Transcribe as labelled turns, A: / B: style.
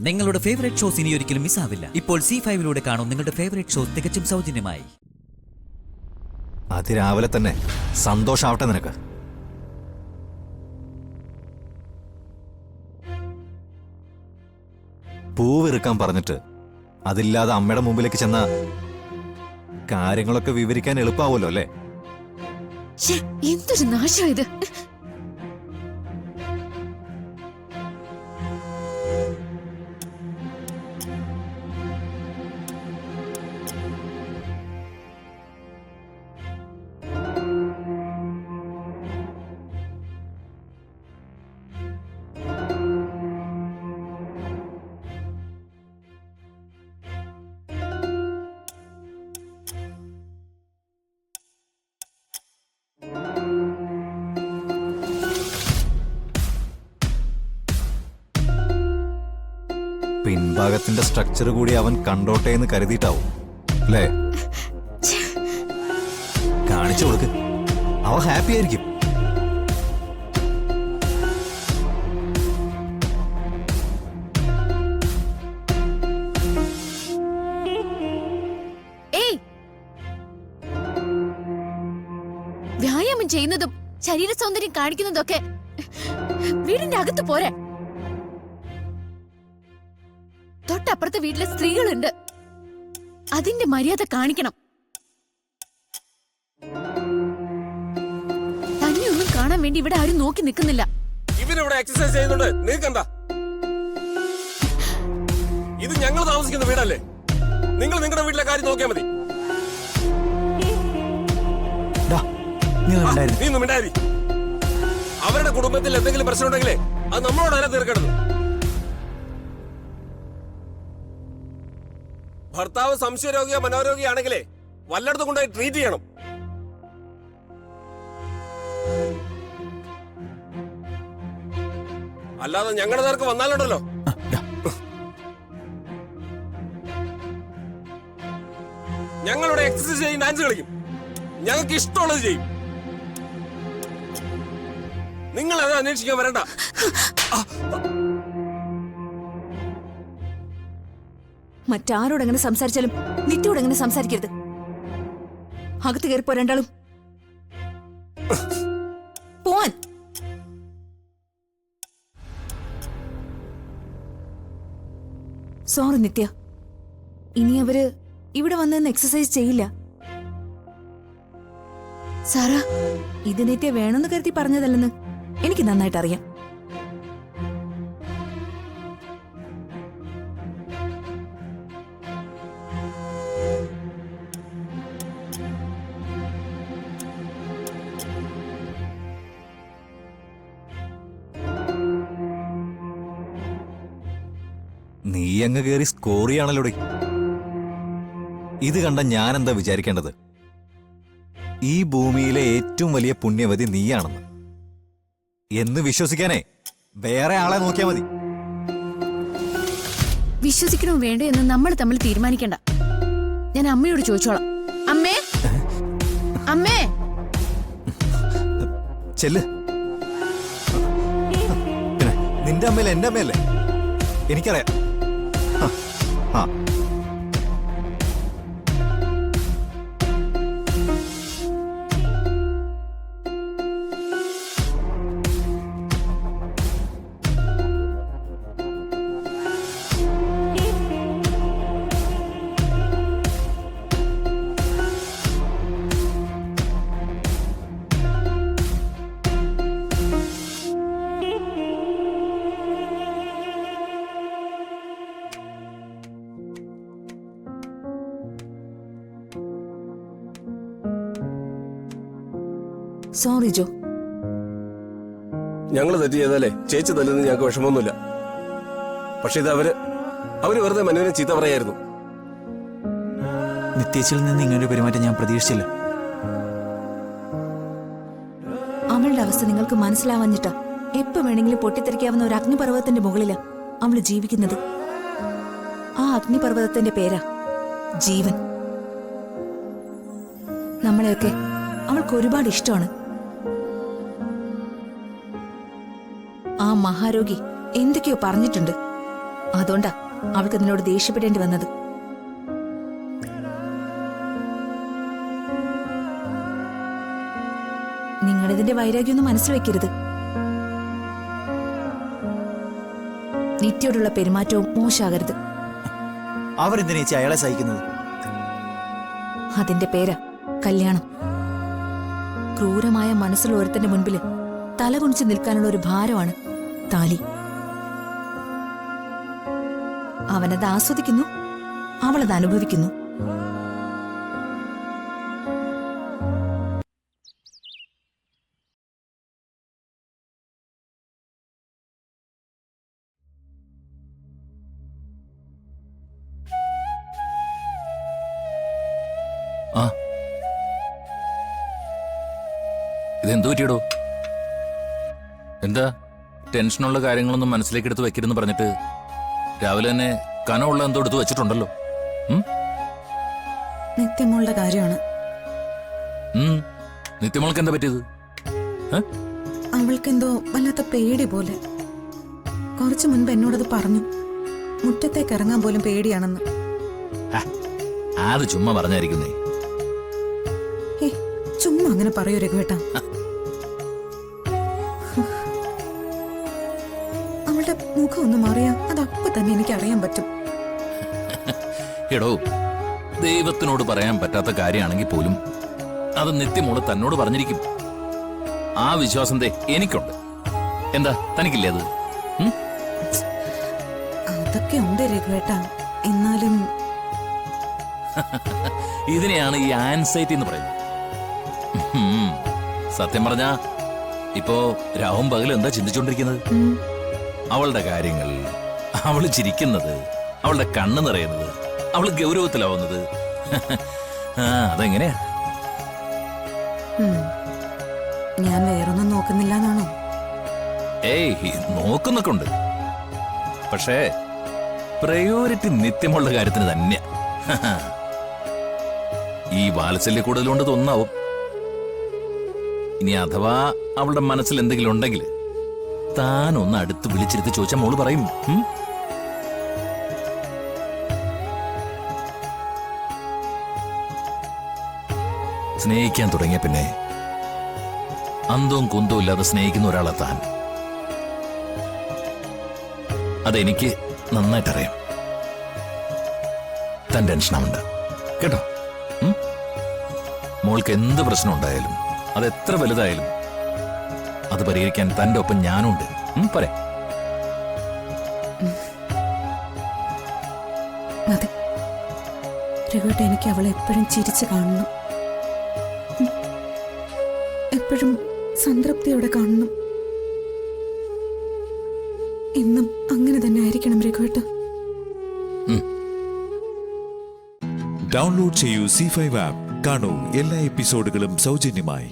A: നിങ്ങളുടെ favourite shows ഇനി ഒരിക്കലും മിസ്സാവില്ല. ഇപ്പോൾ C5 കാണും നിങ്ങളുടെ ഫേവറേറ്റ് ഷോസ് തികച്ചും സൗജന്യമായി.
B: അതിരാവിലെ തന്നെ സന്തോഷാവട്ടെ നിനക്ക്. പൂവിറുക്കാൻ പറഞ്ഞിട്ട് അതില്ലാതെ അമ്മയുടെ മുമ്പിലേക്ക് ചെന്ന കാര്യങ്ങളൊക്കെ വിവരിക്കാൻ എളുപ്പമാവുമല്ലോ അല്ലേ?
C: എന്തൊരു നാശം ഇത്.
B: പിൻഭാഗത്തിന്റെ സ്ട്രക്ചർ കൂടി അവൻ കണ്ടോട്ടെ എന്ന് കരുതിയിട്ടാവും അല്ലേ? കാണിച്ചു കൊടുക്ക്, അവൻ ഹാപ്പി ആയിരിക്കും.
C: വ്യായാമം ചെയ്യുന്നതും ശരീര സൗന്ദര്യം കാണിക്കുന്നതൊക്കെ വീടിന്റെ അകത്ത് പോരെ. തൊട്ടപ്പുറത്തെ വീട്ടിലെ സ്ത്രീകളുണ്ട്, അതിന്റെ മര്യാദ കാണിക്കണം. തന്നെയൊന്നും കാണാൻ വേണ്ടി ഇവിടെ ആരും നോക്കി നിൽക്കുന്നില്ല.
D: ഇവരിവിടെ എക്സസൈസ് ചെയ്യുന്നുണ്ട്, നീക്കണ്ട. ഇത് ഞങ്ങൾ താമസിക്കുന്ന വീടല്ലേ, നിങ്ങൾ നിങ്ങളുടെ വീട്ടിലെ കാര്യം നോക്കിയാൽ മതി. നീ ഒന്നും മിണ്ടായി. അവരുടെ കുടുംബത്തിൽ എന്തെങ്കിലും പ്രശ്നം ഉണ്ടെങ്കിലേ അത് നമ്മളോട് തന്നെ തീർക്കേണ്ടത്. ഭർത്താവ് സംശയരോഗിയോ മനോരോഗിയാണെങ്കിലേ വല്ലയിടത്തും കൊണ്ടുപോയി ട്രീറ്റ് ചെയ്യണം. അല്ലാതെ ഞങ്ങളുടെ നേർക്ക് വന്നാലുണ്ടല്ലോ. ഞങ്ങളിവിടെ എക്സസൈസ് ചെയ്യും, ഡാൻസ് കളിക്കും, ഞങ്ങൾക്ക് ഇഷ്ടമുള്ളത് ചെയ്യും. നിങ്ങൾ അത് അന്വേഷിക്കാൻ വരണ്ട.
C: മറ്റാരോടെങ്ങനെ സംസാരിച്ചാലും നിത്യോടെങ്ങനെ സംസാരിക്കരുത്. അകത്ത് കയറിപ്പോ രണ്ടാളും പോവാൻ. സോറി നിത്യ, ഇനി അവര് ഇവിടെ വന്ന് എക്സസൈസ് ചെയ്യില്ല. സാറാ, ഇത് നിത്യ വേണമെന്ന് കരുതി പറഞ്ഞതല്ലെന്ന് എനിക്ക് നന്നായിട്ട് അറിയാം.
B: നീ അങ്ങ് കയറി സ്കോർ ചെയ്യാണല്ലോടി. ഇത് കണ്ട ഞാൻ എന്താ വിചാരിക്കേണ്ടത്? ഈ ഭൂമിയിലെ ഏറ്റവും വലിയ പുണ്യവതി നീയാണെന്ന് എന്ന് വിശ്വസിക്കാനേ വേറെ ആളെ നോക്കിയാ മതി.
C: വിശ്വസിക്കണോ വേണ്ടോ എന്ന് നമ്മൾ തമ്മിൽ തീരുമാനിക്കണ്ട. ഞാൻ അമ്മയോട് ചോദിച്ചോളാം. അമ്മേ, അമ്മേ,
B: ചെല്ല്. പിന്നെ നിന്റെ അമ്മയല്ലേ എന്റെ അമ്മയല്ലേ? എനിക്കറിയാം. ആ
C: സോറി ജോ.
D: ഞങ്ങൾ തെറ്റ് ചെയ്താലേ ചേച്ചി തല്ലുന്നത് ഞങ്ങൾക്ക് വിഷമമൊന്നുമില്ല. പക്ഷെ ഇത് അവര് വെറുതെ മനുവിനെ ചീത്ത പറയായിരുന്നു.
E: നിത്യേച്ചിൽ നിന്ന് ഇങ്ങനൊരു പെരുമാറ്റം ഞാൻ പ്രതീക്ഷിച്ചില്ല.
C: അവളുടെ അവസ്ഥ നിങ്ങൾക്ക് മനസ്സിലാവാഞ്ഞിട്ടാ എപ്പോ വേണമെങ്കിലും പൊട്ടിത്തെറിക്കാവുന്ന ഒരു അഗ്നിപർവ്വതത്തിന്റെ മുകളിലാ അവള് ജീവിക്കുന്നത്. ആ അഗ്നിപർവ്വതത്തിന്റെ പേരാ ജീവൻ. നമ്മളെയൊക്കെ അവൾക്ക് ഒരുപാട് ഇഷ്ടമാണ്. ആ മഹാരോഗി എന്തൊക്കെയോ പറഞ്ഞിട്ടുണ്ട്.
F: അതുകൊണ്ടാ അവൾക്ക് നിന്നോട് ദേഷ്യപ്പെടേണ്ടി വന്നത്. നിങ്ങളിതിന്റെ വൈരാഗ്യമൊന്നും മനസ്സിൽ വെക്കരുത്. നിത്യയോടുള്ള പെരുമാറ്റവും മോശമാകരുത്.
E: അവരെന്തിനാ ചേച്ചി അയാളെ സഹിക്കുന്നത്?
F: അതിന്റെ പേരാ കല്യാണം. ക്രൂരമായ മനസ്സുള്ള ഒരുത്തന്റെ മുൻപില് തലകുനിച്ച് നിൽക്കാനുള്ള ഒരു ഭാരമാണ് താലി. അവനത് ആസ്വദിക്കുന്നു, അവളത് അനുഭവിക്കുന്നു.
G: ആ ഇതെന്തു പറ്റിയടോ? എന്താ ടെൻഷനുള്ള കാര്യങ്ങളൊന്നും മനസ്സിലേക്ക് എടുത്ത് വെക്കരുതെന്ന് പറഞ്ഞിട്ട് രാവിലെ തന്നെ കനമുള്ള എന്തോ എടുത്ത് വെച്ചിട്ടുണ്ടല്ലോ.
H: നിത്യമോളുടെ കാര്യമാണ്.
G: നിത്യമോൾക്ക് എന്താ പറ്റിയത്?
H: അവൾക്കെന്തോ വല്ലാത്ത പേടി പോലെ. കുറച്ചു മുൻപ് എന്നോടത് പറഞ്ഞു. മുറ്റത്തേക്ക് ഇറങ്ങാൻ പോലും പേടിയാണെന്ന്.
G: അത് ചുമ്മാ പറഞ്ഞായിരിക്കുന്നേ.
H: ചുമ്മാ അങ്ങനെ പറയൂ രഘുവേട്ട. അവളുടെ മുഖം ഒന്ന് മാറിയാ അതപ്പോ തന്നെ എനിക്ക് അറിയാൻ പറ്റും.
G: എടോ, ദൈവത്തിനോട് പറയാൻ പറ്റാത്ത കാര്യമാണെങ്കിൽ പോലും അത് നിത്യമോള് തന്നോട് പറഞ്ഞിരിക്കും. ആ വിശ്വാസം എനിക്കുണ്ട്. എന്താ തനിക്കില്ലേ അത്?
H: അതൊക്കെ ഉണ്ട് രഘുവേട്ട. എന്നാലും
G: ഇതിനെയാണ് ഈ ആൻസൈറ്റി എന്ന് പറയുന്നത്. സത്യം പറഞ്ഞാ ഇപ്പോ രാവും പകലും എന്താ ചിന്തിച്ചോണ്ടിരിക്കുന്നത്? അവളുടെ കാര്യങ്ങൾ, അവള് ചിരിക്കുന്നത്, അവളുടെ കണ്ണ് നിറയുന്നത്, അവള് ഗൗരവത്തിലാവുന്നത്. അതെങ്ങനെയാ?
H: ഞാൻ വേറൊന്നും നോക്കുന്നില്ല എന്നാണോ?
G: ഏയ്, നോക്കുന്നൊക്കെ ഉണ്ട്. പക്ഷേ പ്രയോറിറ്റി നിത്യമുള്ള കാര്യത്തിന് തന്നെയാ. ഈ വാത്സല്യ കൂടുതലുകൊണ്ട് തോന്നാവും. ഇനി അഥവാ അവളുടെ മനസ്സിൽ എന്തെങ്കിലും ഉണ്ടെങ്കിൽ താനൊന്ന് അടുത്ത് വിളിച്ചിരുത്തി ചോദിച്ചാൽ മോള് പറയും. സ്നേഹിക്കാൻ തുടങ്ങിയ പിന്നെ അന്തവും കുന്തവും ഇല്ലാതെ സ്നേഹിക്കുന്ന ഒരാളെ താൻ. അതെനിക്ക് നന്നായിട്ടറിയാം. താൻ ടെൻഷനാവുണ്ട് കേട്ടോ. മോൾക്ക് എന്ത് പ്രശ്നം ഉണ്ടായാലും അതെത്ര വലുതായാലും അത് പരിഹരിക്കാൻ തന്റെ ഒപ്പം ഞാനുണ്ട്. പറ.
H: അതെ രഘുവേട്ട, എനിക്ക് അവളെ എപ്പോഴും ചിരിച്ചു കാണണം. എപ്പോഴും സംതൃപ്തിയോടെ കാണണം. എന്നും അങ്ങനെ തന്നെ ആയിരിക്കണം രഘുവേട്ട.
I: ഡൗൺലോഡ് ചെയ്യൂ C5 ആപ്പ്. കാണൂ എല്ലാ എപ്പിസോഡുകളും സൗജന്യമായി.